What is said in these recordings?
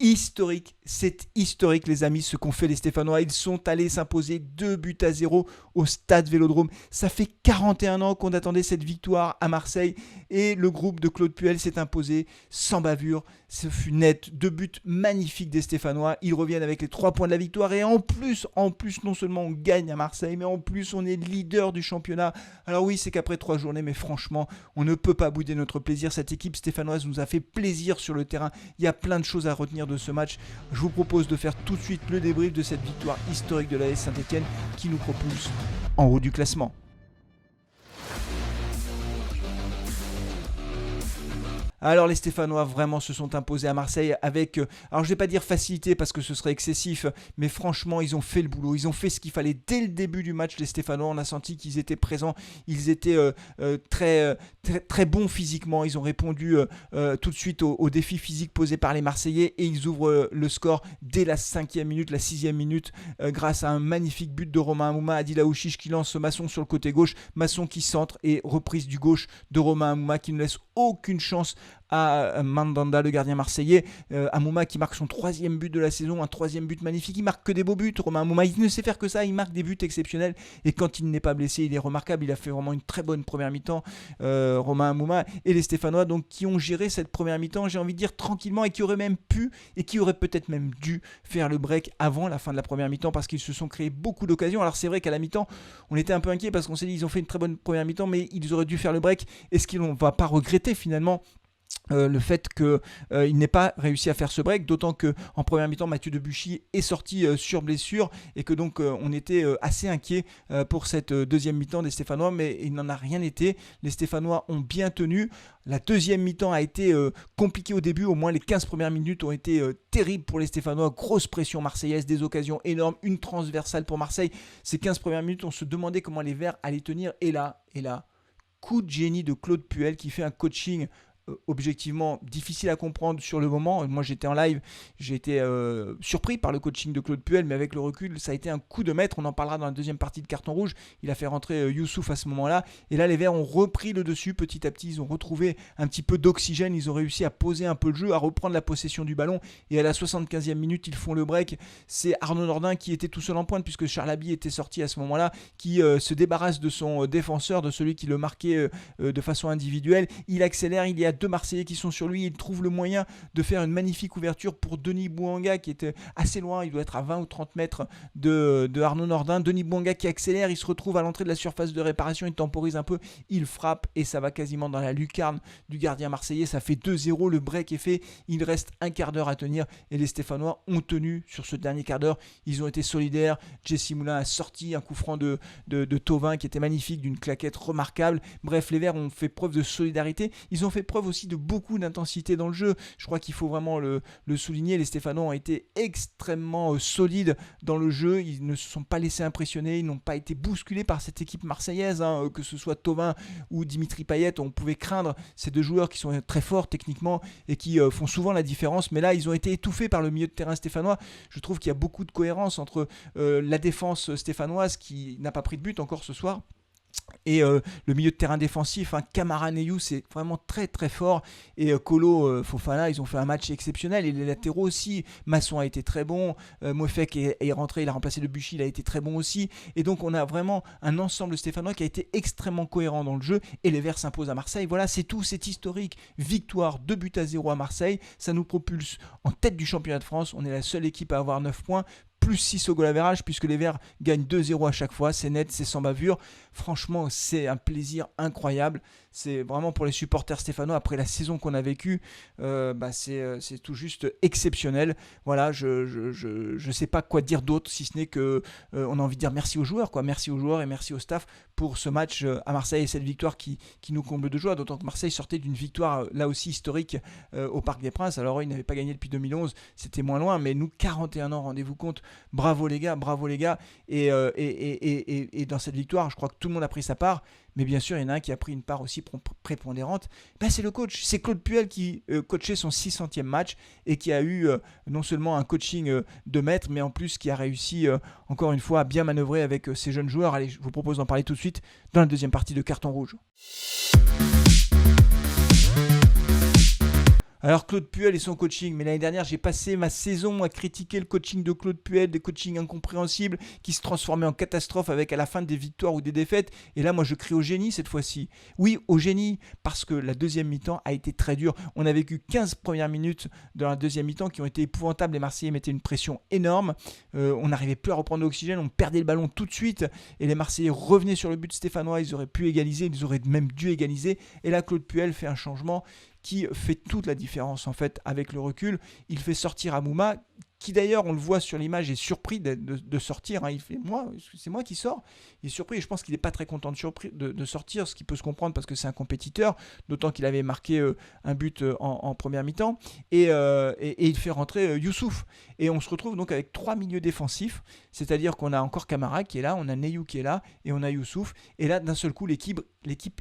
historique, c'est historique les amis ce qu'ont fait les Stéphanois. Ils sont allés s'imposer 2-0 au Stade Vélodrome. Ça fait 41 ans qu'on attendait cette victoire à Marseille et le groupe de Claude Puel s'est imposé sans bavure. Ce fut net, 2 buts magnifiques des Stéphanois. Ils reviennent avec les 3 points de la victoire et en plus, non seulement on gagne à Marseille, mais en plus on est leader du championnat. Alors oui, c'est qu'après 3 journées, mais franchement, on ne peut pas bouder notre plaisir. Cette équipe stéphanoise nous a fait plaisir sur le terrain. Il y a plein de choses à retenir de ce match. Je vous propose de faire tout de suite le débrief de cette victoire historique de l'AS Saint-Etienne qui nous propulse en haut du classement. Alors les Stéphanois vraiment se sont imposés à Marseille avec, alors je ne vais pas dire facilité parce que ce serait excessif, mais franchement ils ont fait le boulot, ils ont fait ce qu'il fallait dès le début du match les Stéphanois, on a senti qu'ils étaient présents, ils étaient très bons physiquement, ils ont répondu tout de suite aux défis physiques posés par les Marseillais et ils ouvrent le score dès la 5e minute, la 6e minute grâce à un magnifique but de Romain Amouma, Adil Aouchiche qui lance Masson sur le côté gauche, Masson qui centre et reprise du gauche de Romain Amouma qui ne laisse aucune chance à Mandanda, le gardien marseillais. Amouma qui marque son 3e but de la saison, un 3e but magnifique, il marque que des beaux buts. Romain Amouma, il ne sait faire que ça, il marque des buts exceptionnels et quand il n'est pas blessé, il est remarquable, il a fait vraiment une très bonne première mi-temps, Romain Amouma et les Stéphanois donc qui ont géré cette première mi-temps, j'ai envie de dire tranquillement et qui auraient même pu et qui auraient peut-être même dû faire le break avant la fin de la première mi-temps parce qu'ils se sont créés beaucoup d'occasions. Alors c'est vrai qu'à la mi-temps, on était un peu inquiet parce qu'on s'est dit ils ont fait une très bonne première mi-temps mais ils auraient dû faire le break. Est-ce qu'ils ne vont pas regretter finalement le fait qu'il n'ait pas réussi à faire ce break, d'autant qu'en première mi-temps Mathieu Debuchy est sorti sur blessure et que donc on était assez inquiet pour cette deuxième mi-temps des Stéphanois, mais il n'en a rien été. Les Stéphanois ont bien tenu. La deuxième mi-temps a été compliquée au début, au moins les 15 premières minutes ont été terribles pour les Stéphanois, grosse pression marseillaise, des occasions énormes, une transversale pour Marseille. Ces 15 premières minutes, on se demandait comment les Verts allaient tenir et là, coup de génie de Claude Puel qui fait un coaching objectivement difficile à comprendre sur le moment. Moi j'étais en live, j'ai été surpris par le coaching de Claude Puel, mais avec le recul ça a été un coup de maître. On en parlera dans la deuxième partie de Carton Rouge. Il a fait rentrer Youssouf à ce moment-là et là les Verts ont repris le dessus petit à petit, ils ont retrouvé un petit peu d'oxygène, ils ont réussi à poser un peu le jeu, à reprendre la possession du ballon et à la 75e minute ils font le break. C'est Arnaud Nordin qui était tout seul en pointe puisque Charles Haby était sorti à ce moment-là, qui se débarrasse de son défenseur, de celui qui le marquait de façon individuelle. Il accélère, il y a 2 Marseillais qui sont sur lui, il trouve le moyen de faire une magnifique ouverture pour Denis Bouanga qui était assez loin, il doit être à 20 ou 30 mètres de Arnaud Nordin. Denis Bouanga qui accélère, il se retrouve à l'entrée de la surface de réparation, il temporise un peu, il frappe et ça va quasiment dans la lucarne du gardien marseillais. Ça fait 2-0, le break est fait, il reste un quart d'heure à tenir et les Stéphanois ont tenu sur ce dernier quart d'heure, ils ont été solidaires. Jesse Moulin a sorti un coup franc de Thauvin qui était magnifique, d'une claquette remarquable. Bref, les Verts ont fait preuve de solidarité, ils ont fait preuve aussi de beaucoup d'intensité dans le jeu. Je crois qu'il faut vraiment le souligner. Les Stéphanois ont été extrêmement solides dans le jeu. Ils ne se sont pas laissés impressionner. Ils n'ont pas été bousculés par cette équipe marseillaise. Que ce soit Thauvin ou Dimitri Payet, on pouvait craindre ces 2 joueurs qui sont très forts techniquement et qui font souvent la différence. Mais là, ils ont été étouffés par le milieu de terrain stéphanois. Je trouve qu'il y a beaucoup de cohérence entre la défense stéphanoise qui n'a pas pris de but encore ce soir et le milieu de terrain défensif, Camara Neyou, c'est vraiment très très fort, et Kolo Fofana, ils ont fait un match exceptionnel, et les latéraux aussi. Masson a été très bon, Mouefek est rentré, il a remplacé Debuchy, il a été très bon aussi, et donc on a vraiment un ensemble stéphanois qui a été extrêmement cohérent dans le jeu, et les Verts s'imposent à Marseille. Voilà, c'est tout, c'est historique, victoire 2-0 à Marseille, ça nous propulse en tête du championnat de France. On est la seule équipe à avoir 9 points, plus 6 au goal average, puisque les Verts gagnent 2-0 à chaque fois, c'est net, c'est sans bavure. Franchement, c'est un plaisir incroyable. C'est vraiment pour les supporters stéphanois, après la saison qu'on a vécue, c'est tout juste exceptionnel. Voilà, je sais pas quoi dire d'autre, si ce n'est que on a envie de dire merci aux joueurs, quoi. Merci aux joueurs et merci au staff pour ce match à Marseille et cette victoire qui nous comble de joie, d'autant que Marseille sortait d'une victoire là aussi historique au Parc des Princes. Alors ils n'avaient pas gagné depuis 2011, c'était moins loin, mais nous 41 ans, rendez-vous compte. Bravo les gars, et dans cette victoire, je crois que tout le monde a pris sa part, mais bien sûr il y en a un qui a pris une part aussi prépondérante, c'est le coach, c'est Claude Puel qui coachait son 600e match et qui a eu non seulement un coaching de maître, mais en plus qui a réussi encore une fois à bien manœuvrer avec ses jeunes joueurs. Allez, je vous propose d'en parler tout de suite dans la deuxième partie de Carton Rouge. Alors Claude Puel et son coaching, mais l'année dernière j'ai passé ma saison à critiquer le coaching de Claude Puel, des coachings incompréhensibles qui se transformaient en catastrophe avec à la fin des victoires ou des défaites. Et là moi je crie au génie cette fois-ci. Oui, au génie, parce que la deuxième mi-temps a été très dure. On a vécu 15 premières minutes de la deuxième mi-temps qui ont été épouvantables. Les Marseillais mettaient une pression énorme. On n'arrivait plus à reprendre l'oxygène, on perdait le ballon tout de suite. Et les Marseillais revenaient sur le but stéphanois, ils auraient pu égaliser, ils auraient même dû égaliser. Et là Claude Puel fait un changement qui fait toute la différence en fait avec le recul. Il fait sortir Amouma, qui d'ailleurs, on le voit sur l'image, est surpris de sortir. Il fait, c'est moi qui sors. Il est surpris et je pense qu'il n'est pas très content de sortir, ce qui peut se comprendre parce que c'est un compétiteur, d'autant qu'il avait marqué un but en première mi-temps. Et il fait rentrer Youssouf. Et on se retrouve donc avec 3 milieux défensifs, c'est-à-dire qu'on a encore Camara qui est là, on a Neyou qui est là et on a Youssouf. Et là, d'un seul coup, l'équipe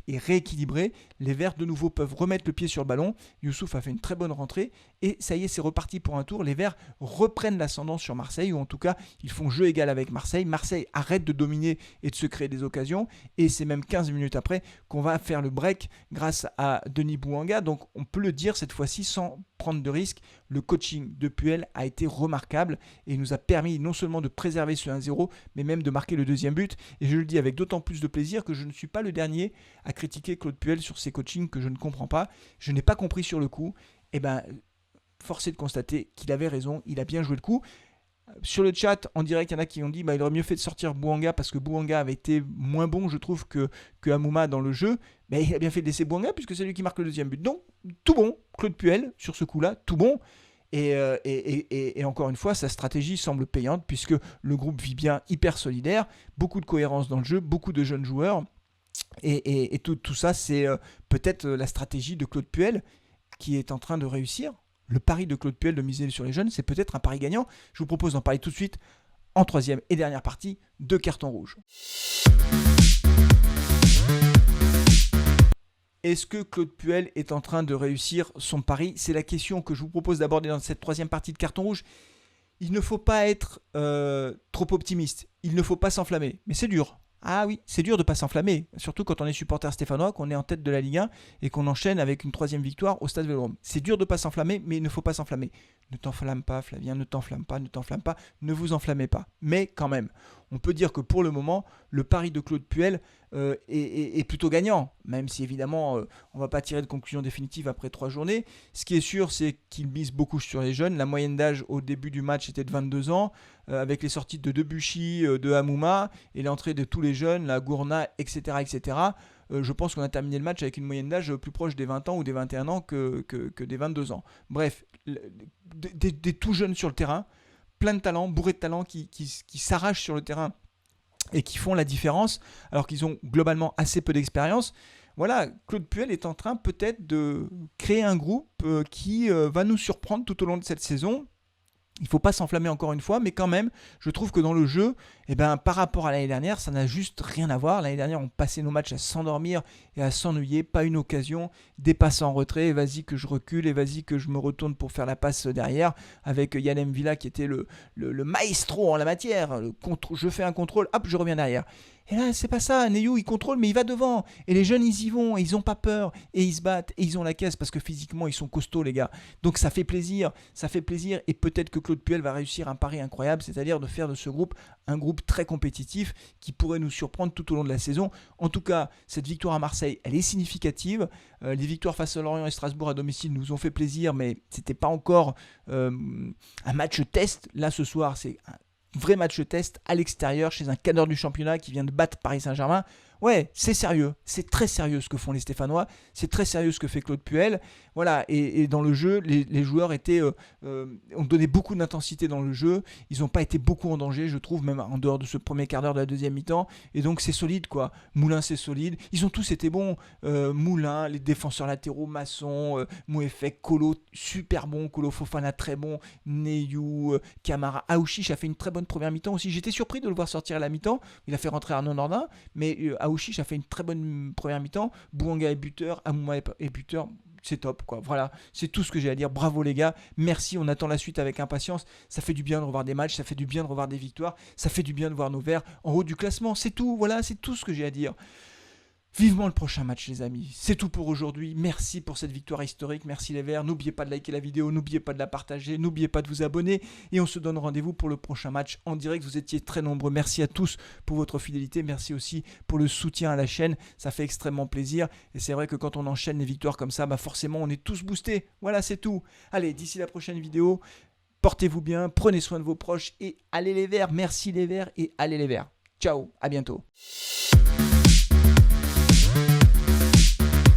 est rééquilibrée. Les Verts, de nouveau, peuvent remettre le pied sur le ballon. Youssouf a fait une très bonne rentrée. Et ça y est, c'est reparti pour un tour. Les Verts reprennent l'ascendant sur Marseille, ou en tout cas, ils font jeu égal avec Marseille. Marseille arrête de dominer et de se créer des occasions. Et c'est même 15 minutes après qu'on va faire le break grâce à Denis Bouanga. Donc, on peut le dire cette fois-ci sans prendre de risque. Le coaching de Puel a été remarquable et il nous a permis non seulement de préserver ce 1-0, mais même de marquer le deuxième but. Et je le dis avec d'autant plus de plaisir que je ne suis pas le dernier à critiquer Claude Puel sur ses coachings que je ne comprends pas. Je n'ai pas compris sur le coup. Et ben, force est de constater qu'il avait raison, il a bien joué le coup. Sur le chat, en direct, il y en a qui ont dit il aurait mieux fait de sortir Bouanga parce que Bouanga avait été moins bon, je trouve, que Amouma dans le jeu. Mais il a bien fait de laisser Bouanga puisque c'est lui qui marque le deuxième but. Donc, tout bon, Claude Puel, sur ce coup-là, tout bon. Et encore une fois, sa stratégie semble payante puisque le groupe vit bien, hyper solidaire, beaucoup de cohérence dans le jeu, beaucoup de jeunes joueurs. Et tout ça, c'est peut-être la stratégie de Claude Puel qui est en train de réussir. Le pari de Claude Puel de miser sur les jeunes, c'est peut-être un pari gagnant. Je vous propose d'en parler tout de suite en troisième et dernière partie de Carton Rouge. Est-ce que Claude Puel est en train de réussir son pari ? C'est la question que je vous propose d'aborder dans cette troisième partie de Carton Rouge. Il ne faut pas être trop optimiste, il ne faut pas s'enflammer, mais c'est dur. Ah oui, c'est dur de ne pas s'enflammer, surtout quand on est supporter stéphanois, qu'on est en tête de la Ligue 1 et qu'on enchaîne avec une troisième victoire au Stade Vélodrome. C'est dur de ne pas s'enflammer, mais il ne faut pas s'enflammer. Ne t'enflamme pas, Flavien, ne t'enflamme pas, ne vous enflammez pas. Mais quand même, on peut dire que pour le moment, le pari de Claude Puel est plutôt gagnant, même si évidemment, on ne va pas tirer de conclusion définitive après 3 journées. Ce qui est sûr, c'est qu'il mise beaucoup sur les jeunes. La moyenne d'âge au début du match était de 22 ans, avec les sorties de Debuchy, de Amouma, et l'entrée de tous les jeunes, la Gourna, etc. etc. Je pense qu'on a terminé le match avec une moyenne d'âge plus proche des 20 ans ou des 21 ans que des 22 ans. Bref, des tout jeunes sur le terrain, plein de talents, bourrés de talents qui s'arrachent sur le terrain et qui font la différence alors qu'ils ont globalement assez peu d'expérience. Voilà, Claude Puel est en train peut-être de créer un groupe qui va nous surprendre tout au long de cette saison. Il ne faut pas s'enflammer encore une fois, mais quand même, je trouve que dans le jeu, par rapport à l'année dernière, ça n'a juste rien à voir. L'année dernière, on passait nos matchs à s'endormir et à s'ennuyer, pas une occasion, des passes en retrait, et vas-y que je recule, et vas-y que je me retourne pour faire la passe derrière, avec Yann M'Vila qui était le maestro en la matière. Je fais un contrôle, hop, je reviens derrière. Et là, c'est pas ça. Neyou, il contrôle, mais il va devant. Et les jeunes, ils y vont, et ils n'ont pas peur, et ils se battent, et ils ont la caisse, parce que physiquement, ils sont costauds, les gars. Donc ça fait plaisir, et peut-être que Claude Puel va réussir un pari incroyable, c'est-à-dire de faire de ce groupe un groupe très compétitif qui pourrait nous surprendre tout au long de la saison. En tout cas, cette victoire à Marseille, elle est significative. Les victoires face à Lorient et Strasbourg à domicile nous ont fait plaisir, mais c'était pas encore un match test. Là, ce soir, c'est un vrai match test à l'extérieur chez un cadre du championnat qui vient de battre Paris Saint-Germain. Ouais, c'est sérieux, c'est très sérieux ce que font les Stéphanois, c'est très sérieux ce que fait Claude Puel. Voilà, et dans le jeu, les joueurs ont donné beaucoup d'intensité dans le jeu, ils n'ont pas été beaucoup en danger, je trouve, même en dehors de ce premier quart d'heure de la deuxième mi-temps, et donc c'est solide quoi. Moulin c'est solide, ils ont tous été bons, Moulin, les défenseurs latéraux, Masson, Mouefek, Kolo, super bon, Kolo Fofana très bon, Neyou, Camara, Aouchiche a fait une très bonne première mi-temps aussi, j'étais surpris de le voir sortir à la mi-temps, il a fait rentrer Arnaud Nordin, mais Aouchiche a fait une très bonne première mi-temps, Bouanga est buteur, Amouma est buteur, c'est top quoi. Voilà, c'est tout ce que j'ai à dire. Bravo les gars, merci, on attend la suite avec impatience. Ça fait du bien de revoir des matchs, ça fait du bien de revoir des victoires, ça fait du bien de voir nos Verts en haut du classement, c'est tout, voilà, c'est tout ce que j'ai à dire. Vivement le prochain match les amis, c'est tout pour aujourd'hui, merci pour cette victoire historique, merci les Verts, n'oubliez pas de liker la vidéo, n'oubliez pas de la partager, n'oubliez pas de vous abonner et on se donne rendez-vous pour le prochain match en direct, vous étiez très nombreux, merci à tous pour votre fidélité, merci aussi pour le soutien à la chaîne, ça fait extrêmement plaisir et c'est vrai que quand on enchaîne les victoires comme ça, forcément on est tous boostés, voilà c'est tout. Allez, d'ici la prochaine vidéo, portez-vous bien, prenez soin de vos proches et allez les Verts, merci les Verts et allez les Verts. Ciao, à bientôt.